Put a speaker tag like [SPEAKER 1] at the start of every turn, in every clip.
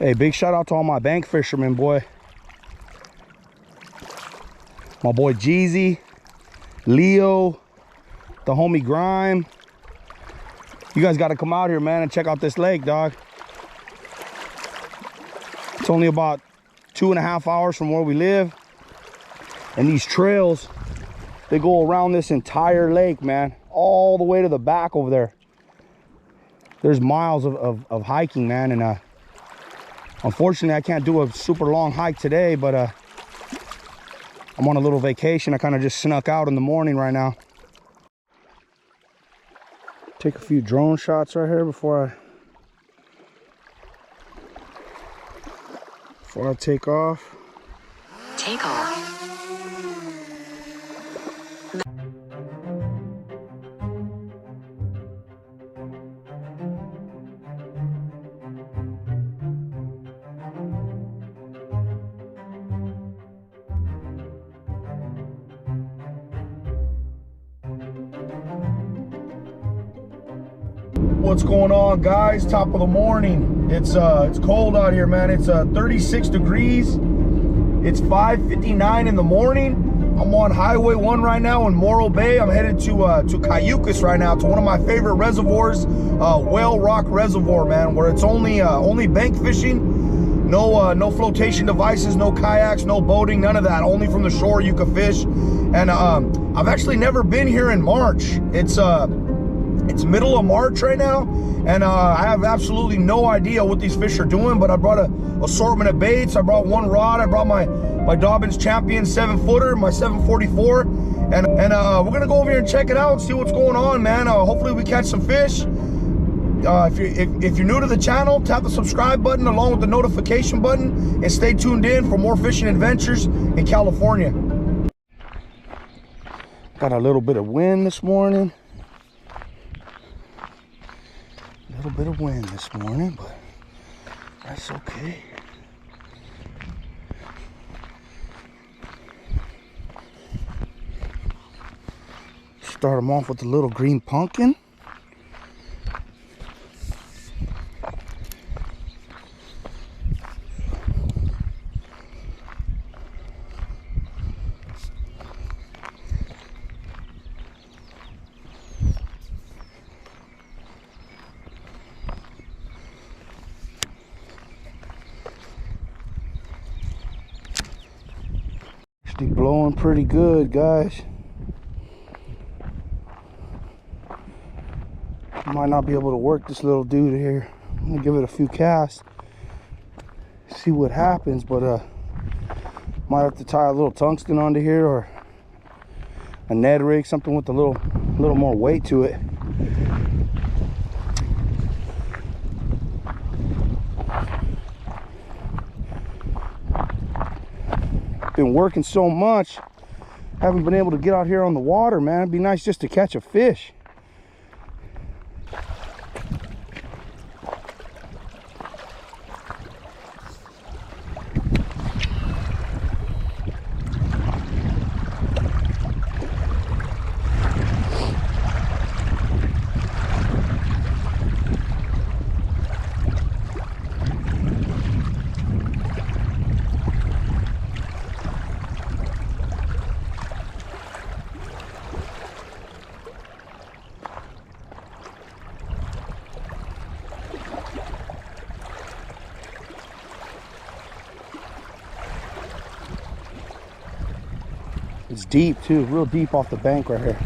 [SPEAKER 1] Hey, big shout out to all my bank fishermen, boy. My boy Jeezy, Leo, the homie Grime. You guys got to come out here, man, and check out this lake, dog. It's only about 2.5 hours from where we live. And these trails, they go around this entire lake, man, all the way to the back over there. There's miles of hiking, man, and unfortunately I can't do a super long hike today, but I'm on a little vacation. I kind of just snuck out in the morning right now. Take a few drone shots right here before I take off.
[SPEAKER 2] Take off.
[SPEAKER 1] What's going on, guys? Top of the morning. It's cold out here, man. It's 36 degrees. It's 5:59 in the morning. I'm on Highway 1 right now in Morro Bay. I'm headed to Cayucos right now, to one of my favorite reservoirs, Whale Rock Reservoir, man, where it's only bank fishing. No flotation devices, no kayaks, no boating, none of that. Only from the shore you can fish. And I've actually never been here in March. It's middle of March right now, and I have absolutely no idea what these fish are doing, but I brought an assortment of baits. I brought one rod. I brought my Dobbins Champion 7-footer, my 744, and we're going to go over here and check it out and see what's going on, man. Hopefully we catch some fish. If you're new to the channel, tap the subscribe button along with the notification button, and stay tuned in for more fishing adventures in California. Got a little bit of wind this morning. A little bit of wind this morning, but that's okay. Start them off with the little green pumpkin. Blowing pretty good, guys. Might not be able to work this little dude here. I'm gonna give it a few casts, see what happens, but might have to tie a little tungsten onto here, or a Ned rig, something with a little more weight to it. Been working so much, haven't been able to get out here on the water, man. It'd be nice just to catch a fish. It's deep too, real deep off the bank right here.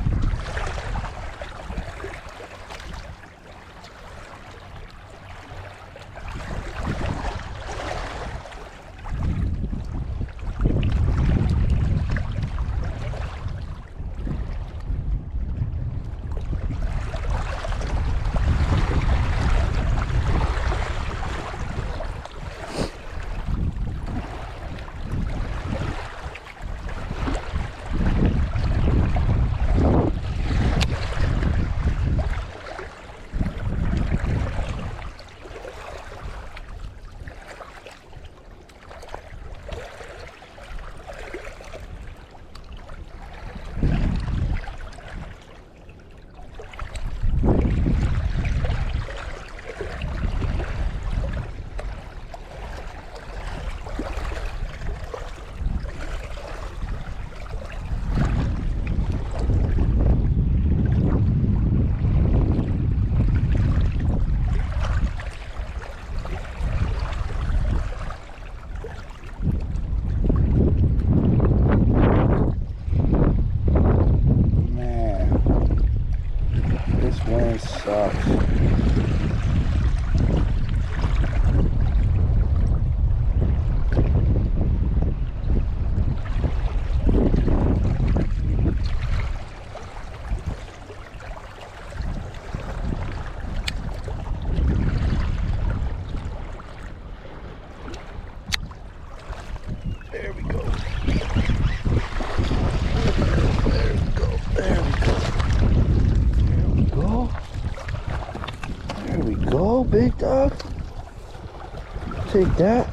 [SPEAKER 3] take that.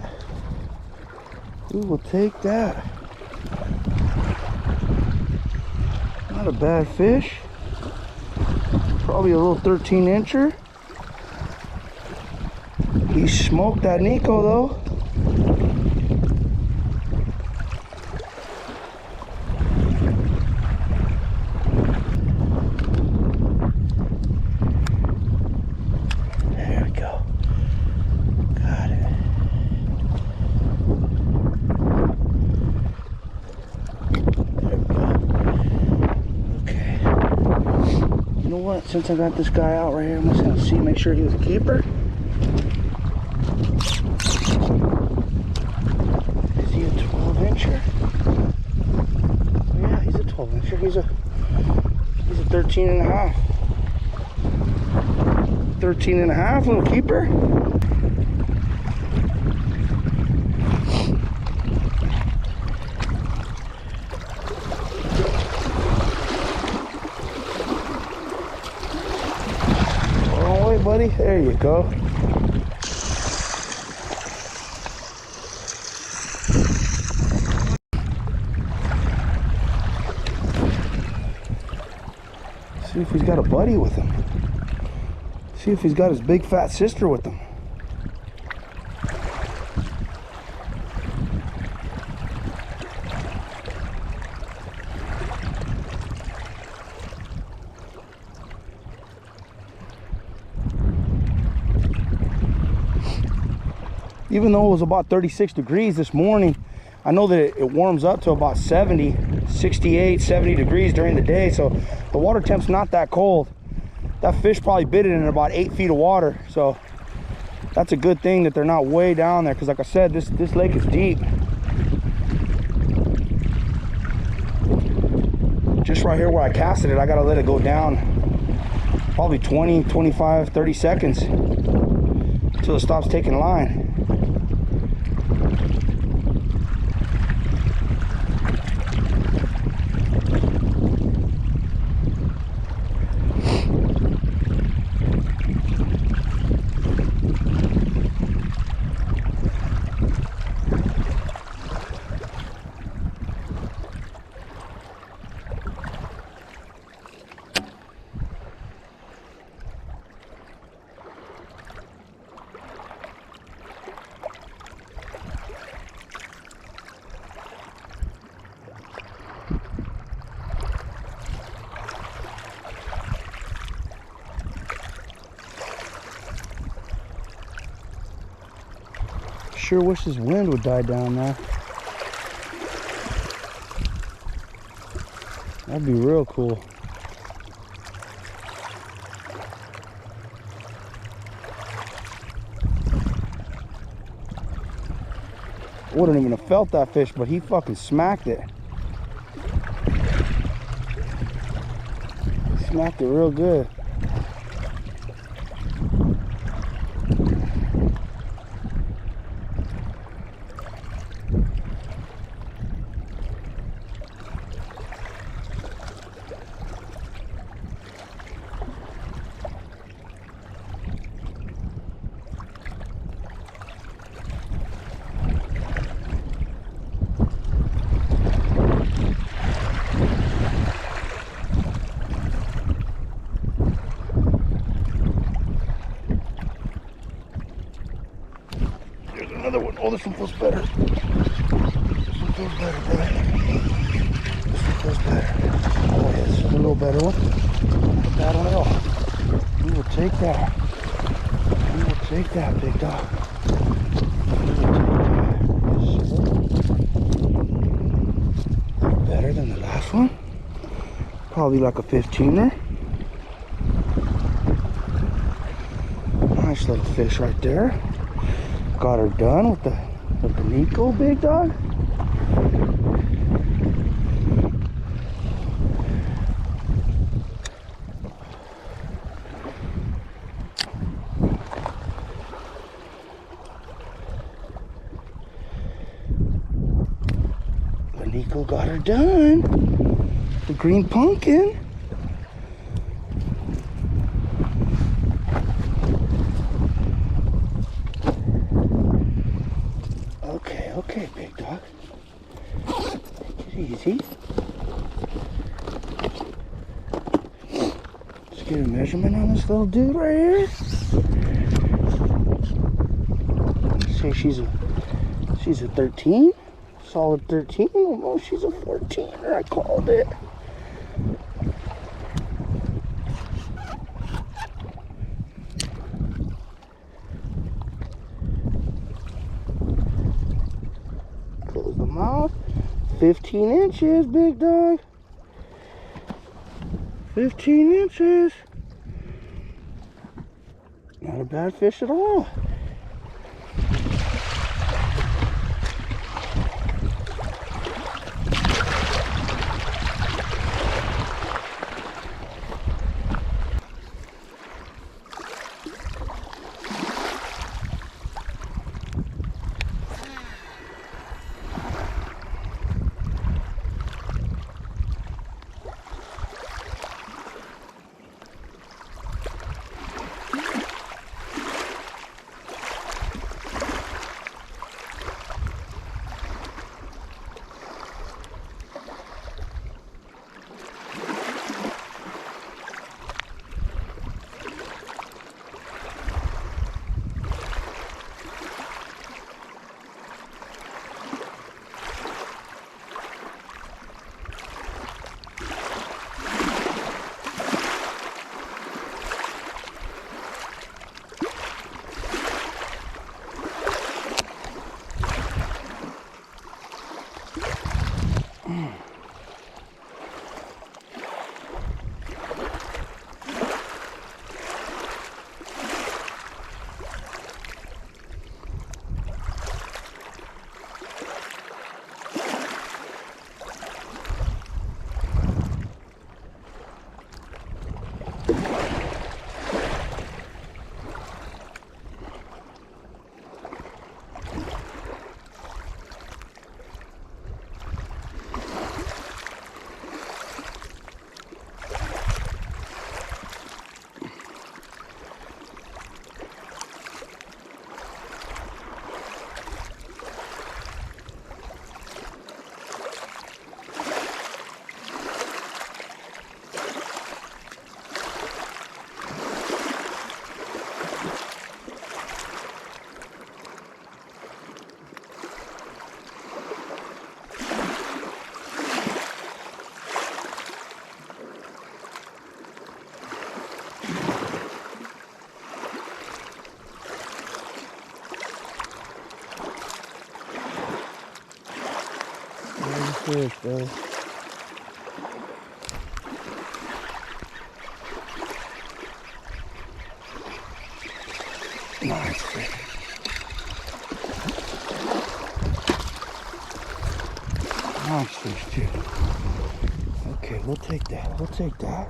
[SPEAKER 3] We will take that. Not a bad fish. Probably a little 13-incher. He smoked that Neko though. There we go. Got it. There we go. Okay. You know what? Since I got this guy out right here, I'm just gonna see, make sure he was a keeper. Is he a 12-incher? Oh yeah, he's a 12-incher. He's a 13 and a half. 13 and a half, little keeper. Oh wait, buddy, there you go. See if he's got a buddy with him. See if he's got his big fat sister with him. Even though it was about 36 degrees this morning, I know that it warms up to about 70, 68, 70 degrees during the day, so the water temp's not that cold. That fish probably bit it in about 8 feet of water, so that's a good thing that they're not way down there, because like I said, this lake is deep. Just right here where I casted it, I gotta let it go down probably 20, 25, 30 seconds until it stops taking line. Sure wish this wind would die down there. That'd be real cool. Wouldn't even have felt that fish, but he fucking smacked it. He smacked it real good. Another one. Oh, this one feels better. This one feels better, bro. This one feels better. Oh, yeah, this is a little better one. Not bad one at all. We will take that. We will take that, big dog. We will take that. Yes, sir. Better than the last one. Probably like a 15er. Nice little fish right there. Got her done with the Neko, big dog. The Neko got her done. The green pumpkin. okay, big dog. Take it easy. Let's get a measurement on this little dude right here. Say she's a 13. Solid 13. Oh, she's a 14er. I called it. Close the mouth. 15 inches, big dog. 15 inches. Not a bad fish at all. Fish, bro. Nice fish. Nice fish too. Okay, we'll take that. We'll take that.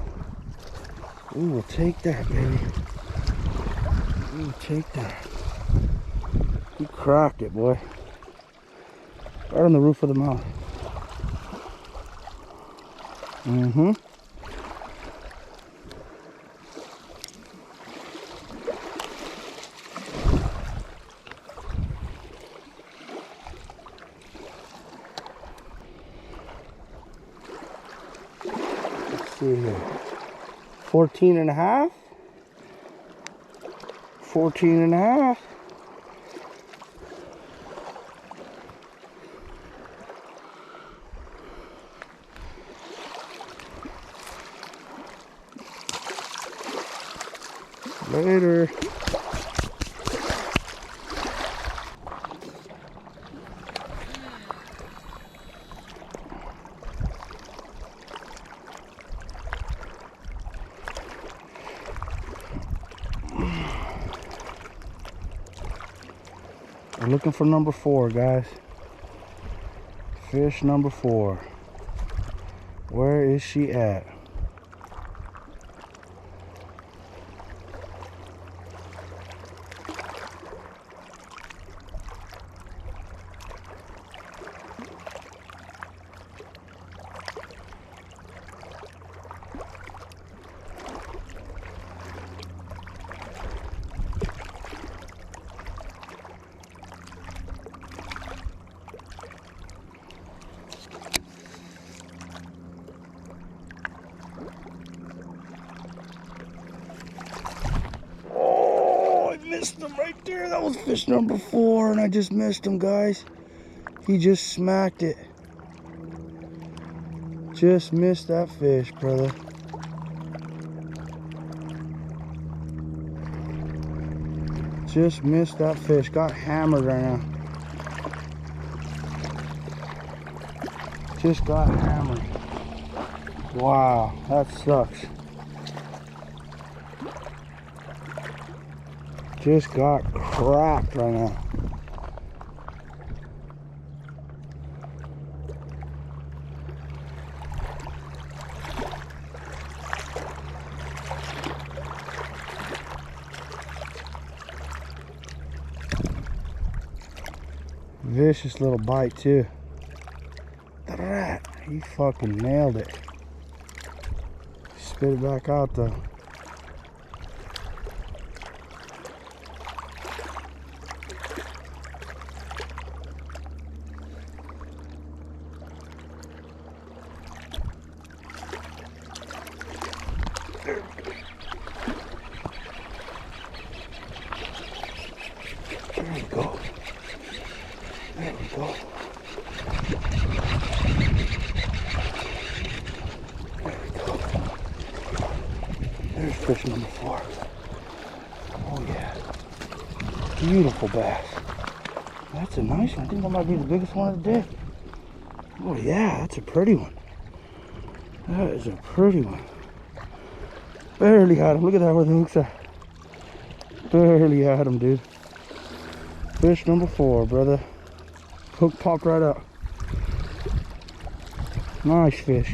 [SPEAKER 3] We will take that, baby. We will take that. You cracked it, boy. Right on the roof of the mouth. Mm-hmm. Let's see here. 14 and a half. 14 and a half. Later. We're looking for number 4, guys. Fish number 4. Where is she at? him right there. That was fish number 4, and I just missed him, guys. He just smacked it. Just missed that fish, brother. Just missed that fish. Got hammered right now. Just got hammered. Wow, that sucks. Just got cracked right now. Vicious little bite too. Look at that. He fucking nailed it. Spit it back out though. There we go. There we go. There we go. There's fish number 4. Oh yeah. Beautiful bass. That's a nice one. I think that might be the biggest one of the day. Oh yeah, that's a pretty one. That is a pretty one. Barely had him. Look at that where the hooks are. Barely had him, dude. Fish number 4, brother. Hook popped right up. Nice fish.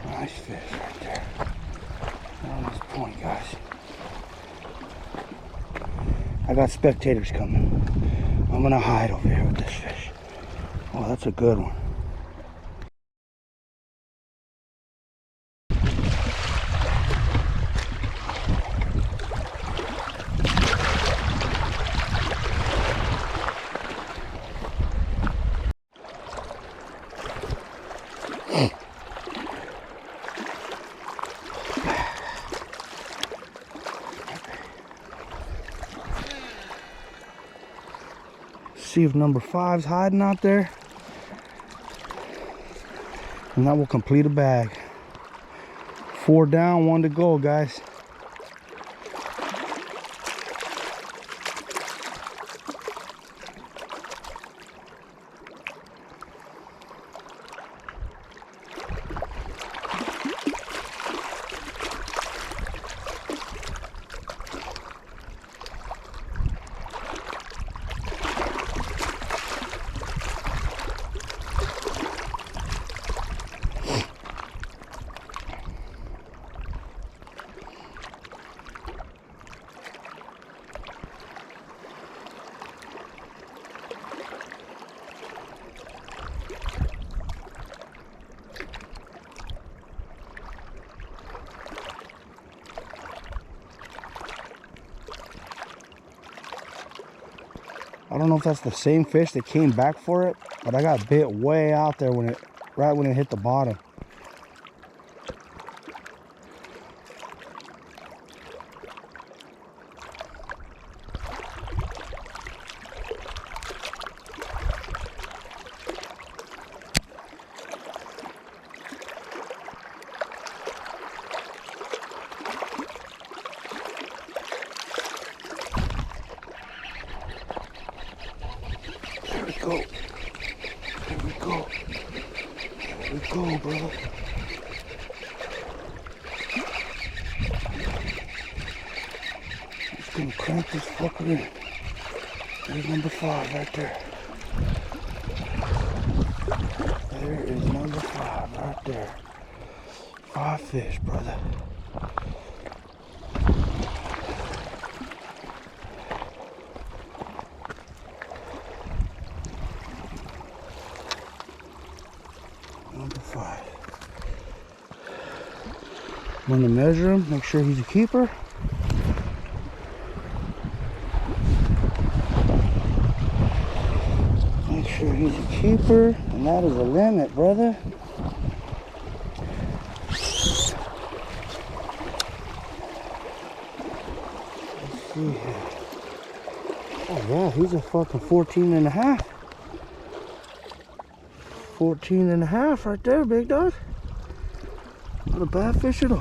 [SPEAKER 3] Nice fish right there. On this point, guys. I got spectators coming. I'm gonna hide over here with this fish. Oh, that's a good one. See if number 5's hiding out there, and that will complete a bag. 4 down, 1 to go, guys. I don't know if that's the same fish that came back for it, but I got bit way out there when right when it hit the bottom. Go. There we go. There we go, brother. Just gonna crank this fucker in. There's number 5 right there. There is number 5 right there. 5 fish, brother. Number 5. I'm gonna measure him, make sure he's a keeper. Make sure he's a keeper, and And that is the limit, brother. Let's see here. Oh yeah, he's a fucking 14 and a half. 14 and a half right there, big dog. Not a bad fish at all.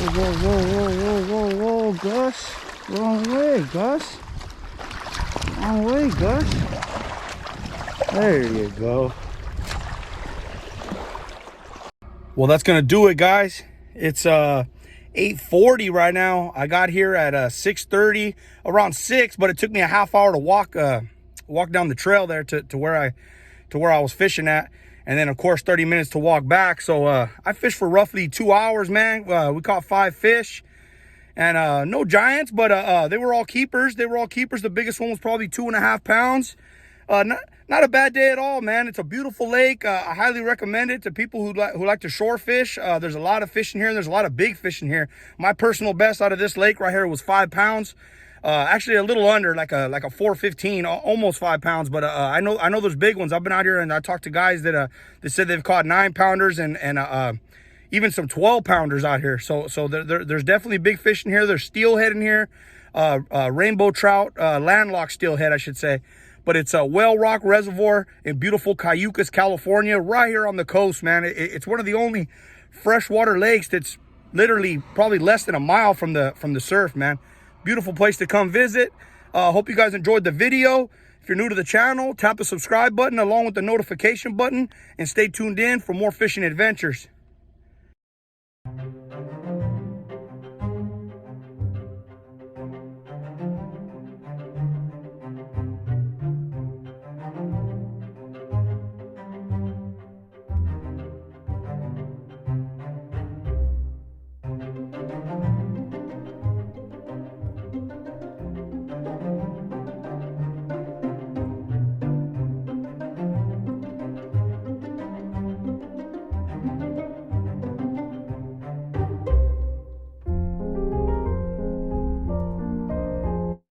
[SPEAKER 3] Whoa, whoa, whoa, whoa, whoa, whoa, Gus. Wrong way, Gus. Wrong way, Gus. There you go. Well, that's gonna do it, guys. It's 8:40 right now. I got here at 6:30, around 6, but it took me a half hour to walk down the trail there to where I was fishing at, and then of course 30 minutes to walk back. So I fished for roughly 2 hours, man. We caught 5 fish, and no giants, but they were all keepers. The biggest one was probably 2.5 pounds. Not a bad day at all, man. It's a beautiful lake. I highly recommend it to people who like to shore fish. There's a lot of fish in here. There's a lot of big fish in here. My personal best out of this lake right here was 5 pounds. Actually a little under, like a 4.15, almost 5 pounds. But I know there's big ones. I've been out here and I talked to guys that said they've caught 9 pounders and even some 12 pounders out here. So there's definitely big fish in here. There's steelhead in here, rainbow trout, landlocked steelhead, I should say. But it's a Whale Rock Reservoir in beautiful Cayucos, California, right here on the coast, man. It's one of the only freshwater lakes that's literally probably less than a mile from the surf, man. Beautiful place to come visit. Hope you guys enjoyed the video. If you're new to the channel, tap the subscribe button along with the notification button and stay tuned in for more fishing adventures.